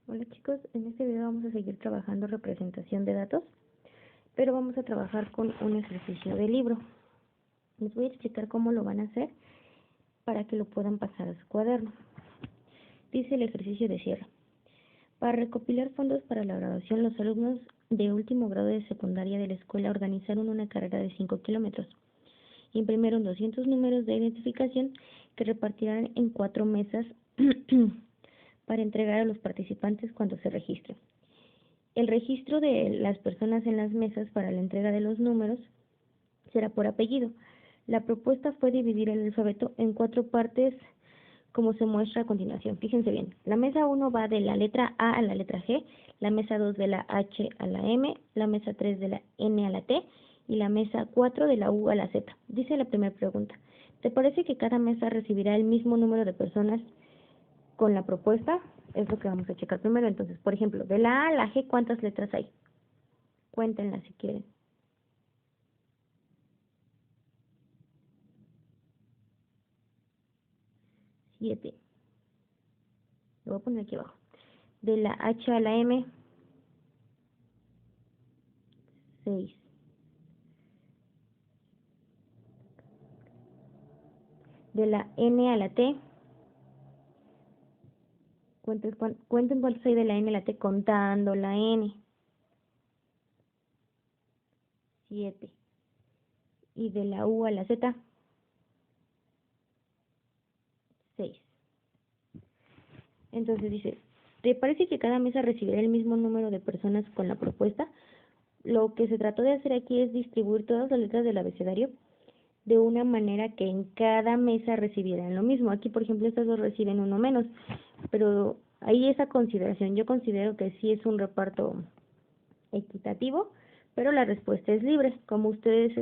Hola chicos, en este video vamos a seguir trabajando representación de datos, pero vamos a trabajar con un ejercicio de libro. Les voy a explicar cómo lo van a hacer para que lo puedan pasar a su cuaderno. Dice el ejercicio de cierre. Para recopilar fondos para la graduación, los alumnos de último grado de secundaria de la escuela organizaron una carrera de 5 kilómetros. Imprimieron 200 números de identificación que repartirán en 4 mesas para entregar a los participantes cuando se registren. El registro de las personas en las mesas para la entrega de los números será por apellido. La propuesta fue dividir el alfabeto en 4 partes, como se muestra a continuación. Fíjense bien, la mesa 1 va de la letra A a la letra G, la mesa 2 de la H a la M, la mesa 3 de la N a la T y la mesa 4 de la U a la Z. Dice la primera pregunta: ¿te parece que cada mesa recibirá el mismo número de personas con la propuesta? Es lo que vamos a checar primero. Entonces, por ejemplo, de la A a la G, ¿cuántas letras hay? Cuéntenlas si quieren. 7. Lo voy a poner aquí abajo. De la H a la M, 6. De la N a la T, cuenten cuántos hay de la N a la T contando la N. 7. Y de la U a la Z, 6. Entonces dice, ¿te parece que cada mesa recibirá el mismo número de personas con la propuesta? Lo que se trató de hacer aquí es distribuir todas las letras del abecedario de una manera que en cada mesa recibieran lo mismo. Aquí, por ejemplo, estas dos reciben uno menos, pero hay esa consideración. Yo considero que sí es un reparto equitativo, pero la respuesta es libre. Como ustedes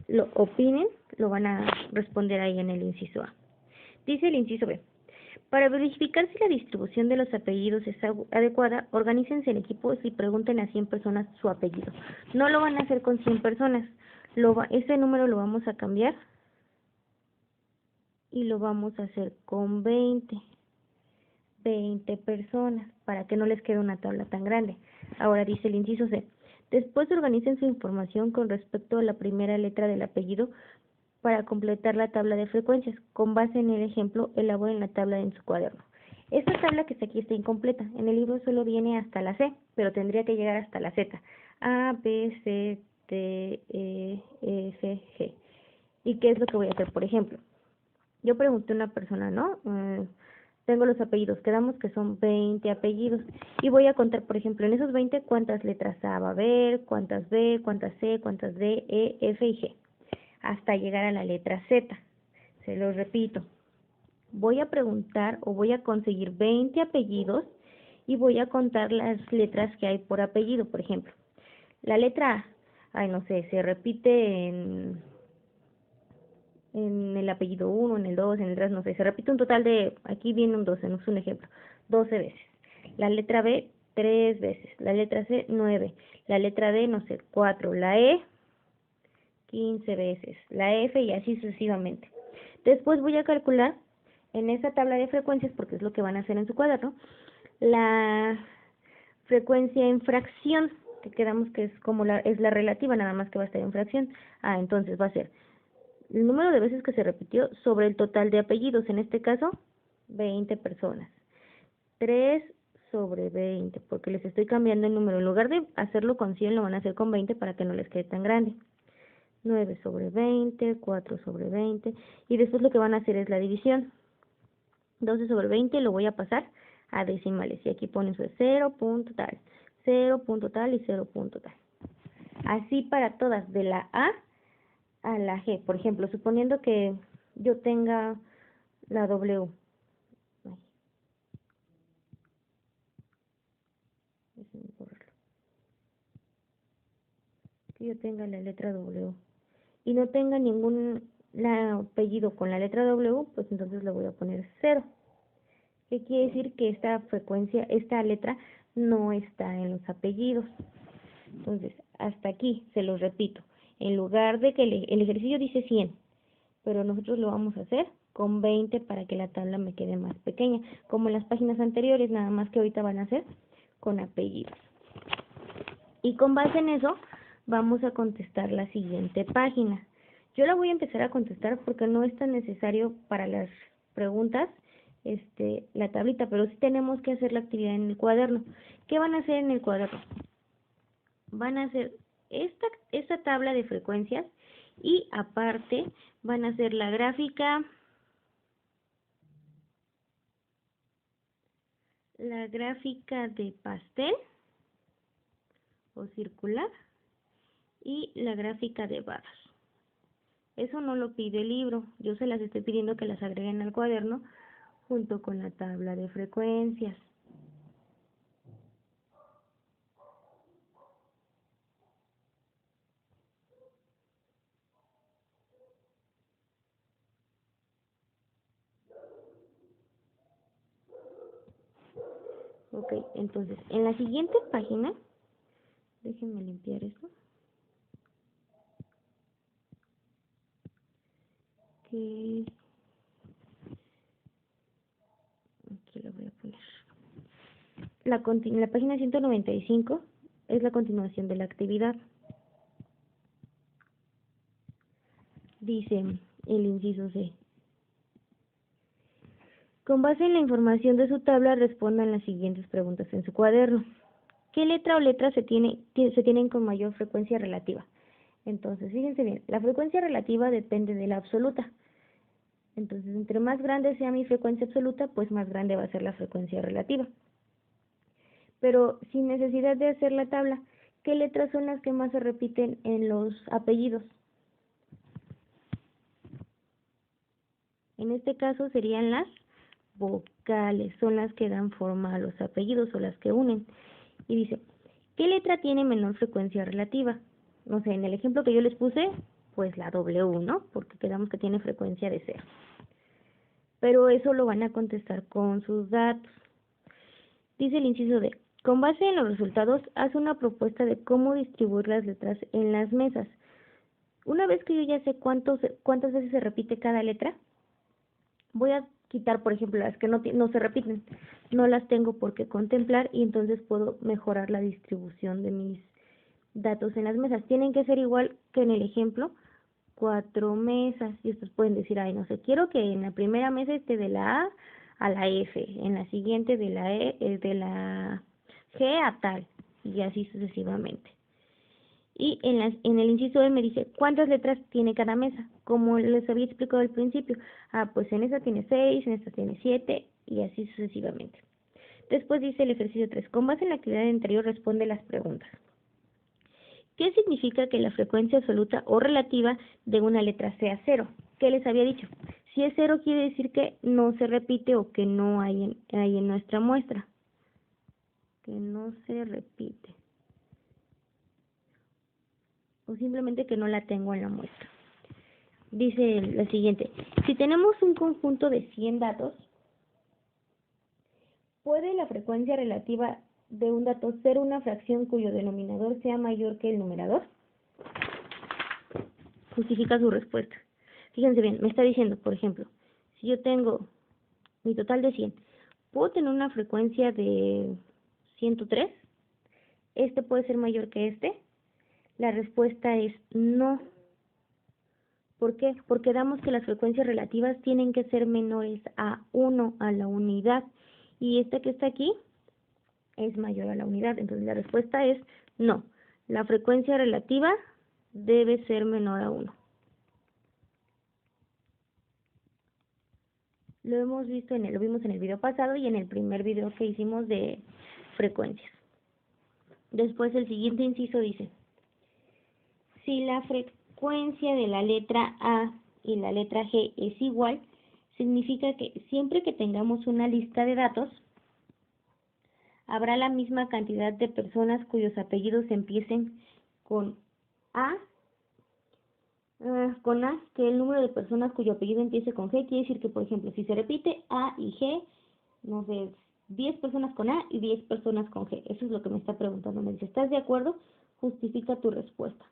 lo opinen, lo van a responder ahí en el inciso A. Dice el inciso B: para verificar si la distribución de los apellidos es adecuada, organícense en equipos y pregunten a 100 personas su apellido. No lo van a hacer con 100 personas. Ese número lo vamos a cambiar y lo vamos a hacer con 20 personas, para que no les quede una tabla tan grande. Ahora dice el inciso C: después organicen su información con respecto a la primera letra del apellido para completar la tabla de frecuencias. Con base en el ejemplo, elaboren la tabla en su cuaderno. Esta tabla que está aquí está incompleta. En el libro solo viene hasta la C, pero tendría que llegar hasta la Z. A, B, C, D, E, F, G. ¿Y qué es lo que voy a hacer? Por ejemplo, yo pregunté a una persona, ¿no? Tengo los apellidos, quedamos que son 20 apellidos. Y voy a contar, por ejemplo, en esos 20, cuántas letras A va a haber, cuántas B, cuántas C, cuántas D, E, F y G, hasta llegar a la letra Z. Se los repito. Voy a preguntar o voy a conseguir 20 apellidos y voy a contar las letras que hay por apellido. Por ejemplo, la letra A, no sé, se repite en el apellido 1, en el 2, en el 3, no sé, se repite un total de, aquí viene un 12, no es un ejemplo, 12 veces. La letra B, 3 veces. La letra C, 9. La letra D, no sé, 4. La E, 15 veces. La F y así sucesivamente. Después voy a calcular en esa tabla de frecuencias, porque es lo que van a hacer en su cuaderno, la frecuencia en fracción, que quedamos que es como es la relativa, nada más que va a estar en fracción. Entonces va a ser el número de veces que se repitió sobre el total de apellidos, en este caso, 20 personas. 3 sobre 20, porque les estoy cambiando el número. En lugar de hacerlo con 100, lo van a hacer con 20 para que no les quede tan grande. 9 sobre 20, 4 sobre 20, y después lo que van a hacer es la división. 12 sobre 20 lo voy a pasar a decimales, y aquí ponen su 0 punto tal, 0 punto tal y 0 punto tal. Así para todas, de la A a la G. Por ejemplo, suponiendo que yo tenga la W. Déjenme borrarlo. Que yo tenga la letra W y no tenga ningún apellido con la letra W, pues entonces le voy a poner 0. ¿Qué quiere decir? Que esta frecuencia, esta letra no está en los apellidos. Entonces, hasta aquí, se los repito. En lugar de que el ejercicio dice 100, pero nosotros lo vamos a hacer con 20 para que la tabla me quede más pequeña, como en las páginas anteriores, nada más que ahorita van a ser con apellidos. Y con base en eso, vamos a contestar la siguiente página. Yo la voy a empezar a contestar porque no es tan necesario para las preguntas la tablita, pero sí tenemos que hacer la actividad en el cuaderno. ¿Qué van a hacer en el cuaderno? Van a hacer esta tabla de frecuencias y aparte van a hacer la gráfica de pastel o circular y la gráfica de barras. Eso no lo pide el libro, yo se las estoy pidiendo que las agreguen al cuaderno junto con la tabla de frecuencias. Ok, entonces, en la siguiente página, déjenme limpiar esto. Que aquí lo voy a poner. La página 195 es la continuación de la actividad. Dice el inciso C. Con base en la información de su tabla, respondan las siguientes preguntas en su cuaderno. ¿Qué letra o letras se tienen con mayor frecuencia relativa? Entonces, fíjense bien, la frecuencia relativa depende de la absoluta. Entonces, entre más grande sea mi frecuencia absoluta, pues más grande va a ser la frecuencia relativa. Pero sin necesidad de hacer la tabla, ¿qué letras son las que más se repiten en los apellidos? En este caso serían las vocales, son las que dan forma a los apellidos o las que unen. Y dice, ¿qué letra tiene menor frecuencia relativa? No sé, en el ejemplo que yo les puse, pues la W, ¿no? Porque quedamos que tiene frecuencia de 0. Pero eso lo van a contestar con sus datos. Dice el inciso D, con base en los resultados, haz una propuesta de cómo distribuir las letras en las mesas. Una vez que yo ya sé cuántas veces se repite cada letra, voy a quitar, por ejemplo, las que no se repiten. No las tengo por qué contemplar y entonces puedo mejorar la distribución de mis datos en las mesas. Tienen que ser igual que en el ejemplo, 4 mesas. Y ustedes pueden decir, ay, no sé, quiero que en la primera mesa esté de la A a la F, en la siguiente de la G a tal, y así sucesivamente. Y en el inciso E me dice, ¿cuántas letras tiene cada mesa? Como les había explicado al principio. Pues en esta tiene 6, en esta tiene 7, y así sucesivamente. Después dice el ejercicio 3, con base en la actividad anterior responde las preguntas. ¿Qué significa que la frecuencia absoluta o relativa de una letra sea 0? ¿Qué les había dicho? Si es 0 quiere decir que no se repite o que no hay en nuestra muestra. Que no se repite. O simplemente que no la tengo en la muestra. Dice la siguiente, si tenemos un conjunto de 100 datos, ¿puede la frecuencia relativa de un dato ser una fracción cuyo denominador sea mayor que el numerador? Justifica su respuesta. Fíjense bien, me está diciendo, por ejemplo, si yo tengo mi total de 100, ¿puedo tener una frecuencia de 103? ¿Este puede ser mayor que este? La respuesta es no. ¿Por qué? Porque damos que las frecuencias relativas tienen que ser menores a 1, a la unidad, y esta que está aquí es mayor a la unidad. Entonces la respuesta es no. La frecuencia relativa debe ser menor a 1. Lo vimos en el video pasado y en el primer video que hicimos de frecuencias. Después el siguiente inciso dice, si la frecuencia de la letra A y la letra G es igual, significa que siempre que tengamos una lista de datos, habrá la misma cantidad de personas cuyos apellidos empiecen con A, que el número de personas cuyo apellido empiece con G. Quiere decir que, por ejemplo, si se repite A y G, no sé, 10 personas con A y 10 personas con G. Eso es lo que me está preguntando. Me dice, ¿estás de acuerdo? Justifica tu respuesta.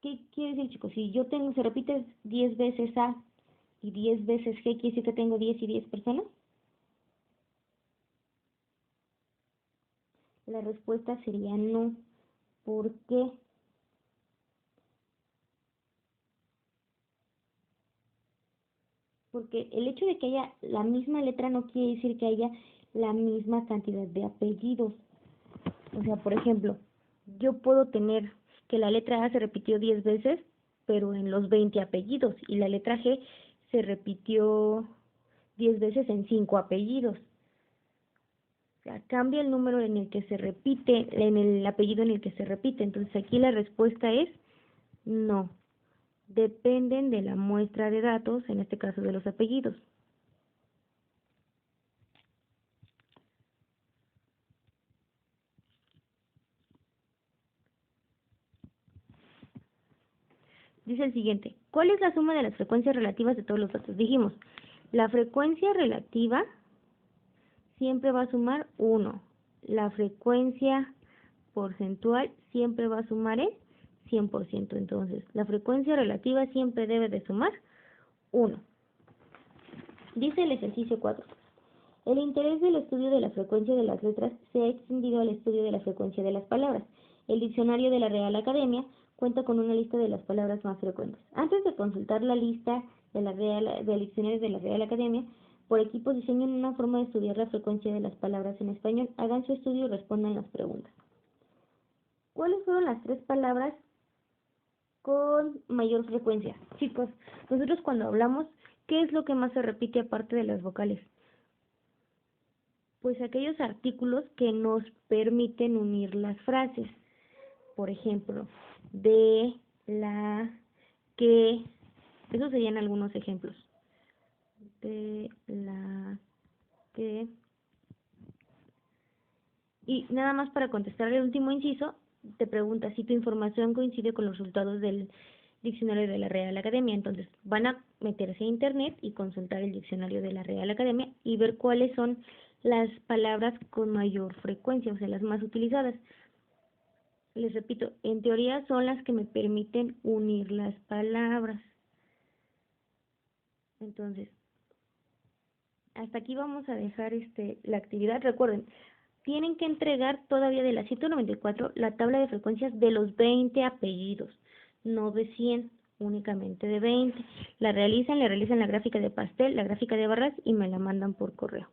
¿Qué quiere decir, chicos? Si se repite 10 veces A y 10 veces G, ¿quiere decir que tengo 10 y 10 personas? La respuesta sería no. ¿Por qué? Porque el hecho de que haya la misma letra no quiere decir que haya la misma cantidad de apellidos. O sea, por ejemplo, yo puedo tener que la letra A se repitió 10 veces, pero en los 20 apellidos, y la letra G se repitió 10 veces en 5 apellidos. O sea, cambia el número en el que se repite, en el apellido en el que se repite. Entonces aquí la respuesta es no. Dependen de la muestra de datos, en este caso de los apellidos. Dice el siguiente, ¿cuál es la suma de las frecuencias relativas de todos los datos? Dijimos, la frecuencia relativa siempre va a sumar 1. La frecuencia porcentual siempre va a sumar el 100%. Entonces, la frecuencia relativa siempre debe de sumar 1. Dice el ejercicio 4. El interés del estudio de la frecuencia de las letras se ha extendido al estudio de la frecuencia de las palabras. El diccionario de la Real Academia cuenta con una lista de las palabras más frecuentes. Antes de consultar la lista del diccionario de la Real Academia, por equipos diseñen una forma de estudiar la frecuencia de las palabras en español. Hagan su estudio y respondan las preguntas. ¿Cuáles fueron las 3 palabras con mayor frecuencia? Chicos, nosotros cuando hablamos, ¿qué es lo que más se repite aparte de las vocales? Pues aquellos artículos que nos permiten unir las frases. Por ejemplo, de, la, que, esos serían algunos ejemplos. De, la, que. Y nada más para contestar el último inciso, te pregunta si tu información coincide con los resultados del diccionario de la Real Academia. Entonces, van a meterse a internet y consultar el diccionario de la Real Academia y ver cuáles son las palabras con mayor frecuencia, o sea, las más utilizadas. Les repito, en teoría son las que me permiten unir las palabras. Entonces, hasta aquí vamos a dejar la actividad. Recuerden, tienen que entregar todavía de la 194 la tabla de frecuencias de los 20 apellidos, no de 100, únicamente de 20. Le realizan la gráfica de pastel, la gráfica de barras y me la mandan por correo.